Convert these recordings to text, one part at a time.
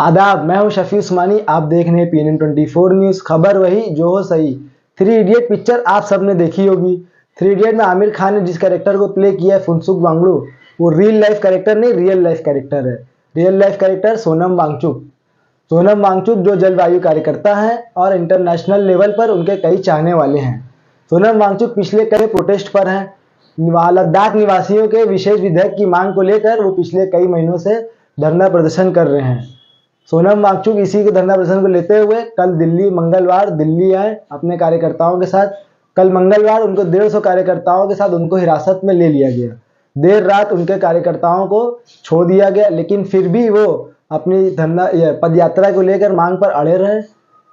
आदाब, मैं हूं शफी उस्मानी। आप देख रहे हैं PNN 24 न्यूज़। खबर वही जो हो सही। 3 इडियट पिक्चर आप सबने देखी होगी। 3 इडियट में आमिर खान ने जिस कैरेक्टर को प्ले किया है फुनसुक वांगडू, वो रियल लाइफ कैरेक्टर नहीं, रियल लाइफ कैरेक्टर है। Real life character Sonam Wangchuk. Sonam Wangchuk जो जलवायु कार्यकर्ता हैं और इंटरनेशनल लेवल पर उनके कई चाहने वाले हैं। सोनम वांगचुक पिछले कई प्रोटेस्ट पर हैं। लद्दाख निवासियों के विशेष विधेयक की मांग को लेकर वो पिछले कई महीनों से धरना प्रदर्शन कर रहे हैं। सोनम वांगचुक इसी के धरना प्रदर्शन को लेते हुए कल मंगलवार दिल्ली आए अपने कार्यकर्ताओं के साथ। कल मंगलवार उनको 150 कार्यकर्ताओं के साथ उनको हिरासत में ले लिया गया। देर रात उनके कार्यकर्ताओं को छोड़ दिया गया, लेकिन फिर भी वो अपनी पद यात्रा को लेकर मांग पर अड़े रहे।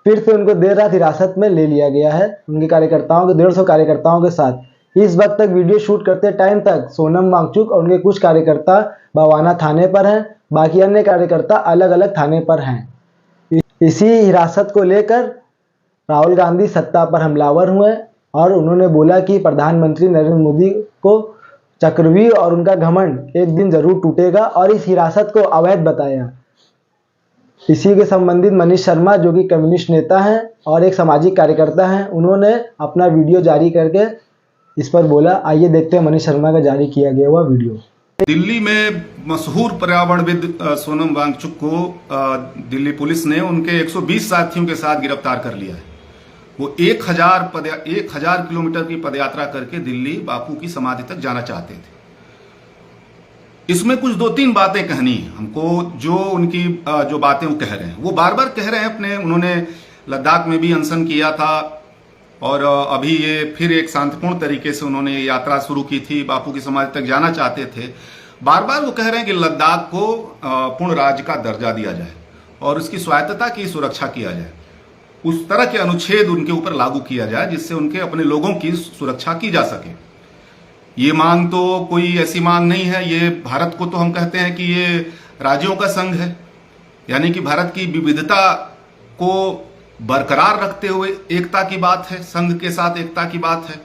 फिर से उनको देर रात हिरासत में ले लिया गया है उनके कार्यकर्ताओं के 150 कार्यकर्ताओं के साथ। इस वक्त तक वीडियो शूट करते टाइम तक सोनम वांगचुक और उनके कुछ कार्यकर्ता बवाना थाने पर हैं, बाकी अन्य कार्यकर्ता अलग अलग थाने पर हैं। इसी हिरासत को लेकर राहुल गांधी सत्ता पर हमलावर हुए और उन्होंने बोला कि प्रधानमंत्री नरेंद्र मोदी को चक्रव्यूह और उनका घमंड एक दिन जरूर टूटेगा और इस हिरासत को अवैध बताया। इसी के संबंधित मनीष शर्मा जो कि कम्युनिस्ट नेता हैं और एक सामाजिक कार्यकर्ता हैं, उन्होंने अपना वीडियो जारी करके इस पर बोला। आइए देखते हैं मनीष शर्मा का जारी किया गया हुआ वीडियो। दिल्ली में मशहूर पर्यावरणविद सोनम वांगचुक को दिल्ली पुलिस ने उनके 120 साथियों के साथ गिरफ्तार कर लिया है। वो 1000 किलोमीटर की पदयात्रा करके दिल्ली बापू की समाधि तक जाना चाहते थे। इसमें कुछ 2-3 बातें कहनी है हमको। जो उनकी जो बातें वो कह रहे हैं, वो बार बार कह रहे हैं। उन्होंने लद्दाख में भी अनशन किया था और अभी ये फिर एक शांतिपूर्ण तरीके से उन्होंने यात्रा शुरू की थी, बापू की समाधि तक जाना चाहते थे। बार बार वो कह रहे हैं कि लद्दाख को पूर्ण राज्य का दर्जा दिया जाए और उसकी स्वायत्तता की सुरक्षा किया जाए। उस तरह के अनुच्छेद उनके ऊपर लागू किया जाए जिससे उनके अपने लोगों की सुरक्षा की जा सके। ये मांग तो कोई ऐसी मांग नहीं है। ये भारत को तो हम कहते हैं कि ये राज्यों का संघ है, यानी कि भारत की विविधता को बरकरार रखते हुए एकता की बात है, संघ के साथ एकता की बात है।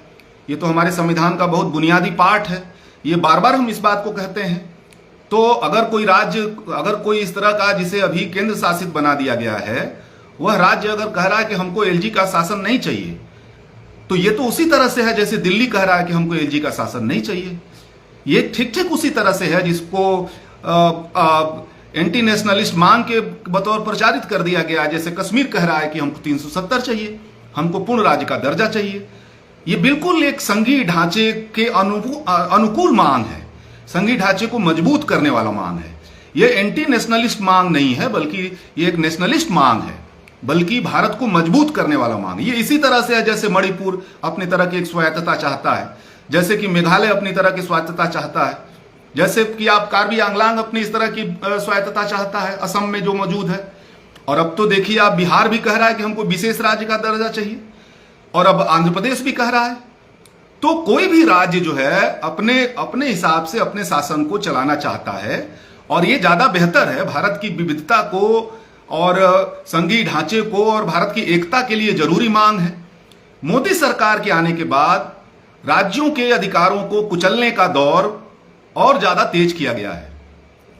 ये तो हमारे संविधान का बहुत बुनियादी पार्ट है। ये बार बार हम इस बात को कहते हैं। तो अगर कोई राज्य, अगर कोई इस तरह का जिसे अभी केंद्र शासित बना दिया गया है, वह राज्य अगर कह रहा है कि हमको एलजी का शासन नहीं चाहिए, तो ये तो उसी तरह से है जैसे दिल्ली कह रहा है कि हमको एलजी का शासन नहीं चाहिए। ये ठीक ठीक उसी तरह से है जिसको एंटी नेशनलिस्ट मांग के बतौर प्रचारित कर दिया गया। जैसे कश्मीर कह रहा है कि हमको 370 चाहिए, हमको पूर्ण राज्य का दर्जा चाहिए। ये बिल्कुल एक संघीय ढांचे के अनुकूल मांग है, संघीय ढांचे को मजबूत करने वाला मांग है। ये एंटी नेशनलिस्ट मांग नहीं है, बल्कि ये एक नेशनलिस्ट मांग है, बल्कि भारत को मजबूत करने वाला मांग। ये इसी तरह से है जैसे मणिपुर अपनी तरह की एक स्वायत्तता चाहता है, जैसे कि मेघालय अपनी तरह की स्वायत्तता चाहता है, जैसे कि आप कार्बी आंगलांग अपनी इस तरह की स्वायत्तता चाहता है असम में जो मौजूद है। और अब तो देखिए आप बिहार भी कह रहा है कि हमको विशेष राज्य का दर्जा चाहिए, और अब आंध्र प्रदेश भी कह रहा है। तो कोई भी राज्य जो है अपने हिसाब से अपने शासन को चलाना चाहता है, और ये ज्यादा बेहतर है। भारत की विविधता को और संघीय ढांचे को और भारत की एकता के लिए जरूरी मांग है। मोदी सरकार के आने के बाद राज्यों के अधिकारों को कुचलने का दौर और ज्यादा तेज किया गया है,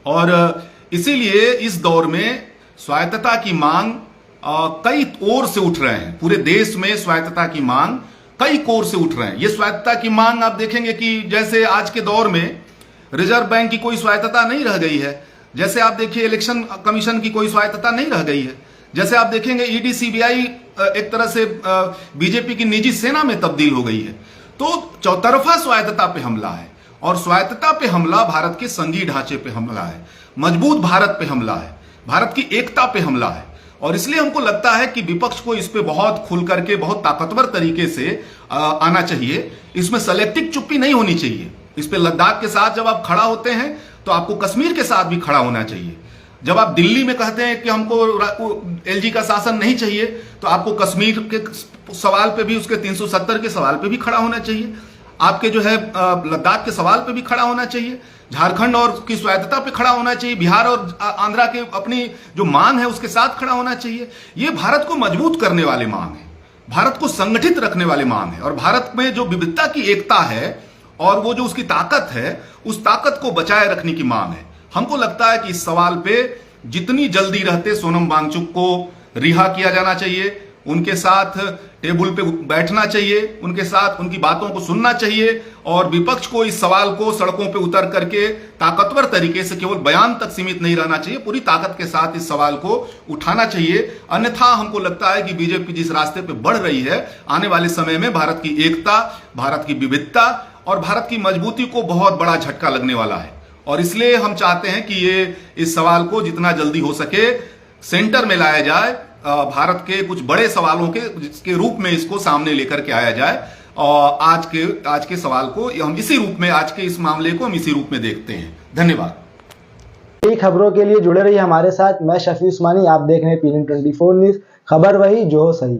और इसीलिए इस दौर में स्वायत्तता की मांग कई ओर से उठ रहे हैं। पूरे देश में स्वायत्तता की मांग कई कोर से उठ रहे हैं। ये स्वायत्तता की मांग आप देखेंगे कि जैसे आज के दौर में रिजर्व बैंक की कोई स्वायत्तता नहीं रह गई है, जैसे आप देखिए इलेक्शन कमीशन की कोई स्वायत्तता नहीं रह गई है, जैसे आप देखेंगे ईडी सीबीआई एक तरह से बीजेपी की निजी सेना में तब्दील हो गई है। तो चौतरफा स्वायत्तता पे हमला है, और स्वायत्तता पे हमला भारत के संघीय ढांचे पे हमला है, मजबूत भारत पे हमला है, भारत की एकता पे हमला है। और इसलिए हमको लगता है कि विपक्ष को इस पे बहुत खुल करके बहुत ताकतवर तरीके से आना चाहिए। इसमें सेलेक्टिव चुप्पी नहीं होनी चाहिए। इस पे लद्दाख के साथ जब आप खड़ा होते हैं तो आपको कश्मीर के साथ भी खड़ा होना चाहिए। जब आप दिल्ली में कहते हैं कि हमको एलजी का शासन नहीं चाहिए, तो आपको कश्मीर के सवाल पे भी, उसके 370 के सवाल पे भी खड़ा होना चाहिए। आपके जो है लद्दाख के सवाल पे भी खड़ा होना चाहिए, झारखंड और की स्वायत्तता पे खड़ा होना चाहिए, बिहार और आंध्रा के अपनी जो मांग है उसके साथ खड़ा होना चाहिए। ये भारत को मजबूत करने वाले मांग है, भारत को संगठित रखने वाले मांग है, और भारत में जो विविधता की एकता है और वो जो उसकी ताकत है, उस ताकत को बचाए रखने की मांग है। हमको लगता है कि इस सवाल पे जितनी जल्दी रहते सोनम वांगचुक को रिहा किया जाना चाहिए, उनके साथ टेबल पे बैठना चाहिए, उनके साथ उनकी बातों को सुनना चाहिए और विपक्ष को इस सवाल को सड़कों पे उतर करके ताकतवर तरीके से केवल बयान तक सीमित नहीं रहना चाहिए, पूरी ताकत के साथ इस सवाल को उठाना चाहिए। अन्यथा हमको लगता है कि बीजेपी जिस रास्ते पे बढ़ रही है, आने वाले समय में भारत की एकता, भारत की विविधता और भारत की मजबूती को बहुत बड़ा झटका लगने वाला है। और इसलिए हम चाहते हैं कि ये इस सवाल को जितना जल्दी हो सके सेंटर में लाया जाए, भारत के कुछ बड़े सवालों के रूप में इसको सामने लेकर के आया जाए। और आज के सवाल को हम इसी रूप में, आज के इस मामले को हम इसी रूप में देखते हैं। धन्यवाद। नई खबरों के लिए जुड़े रहिए हमारे साथ। मैं शफी उस्मानी, आप देख रहे हैं PNN 24 न्यूज। खबर वही जो हो सही।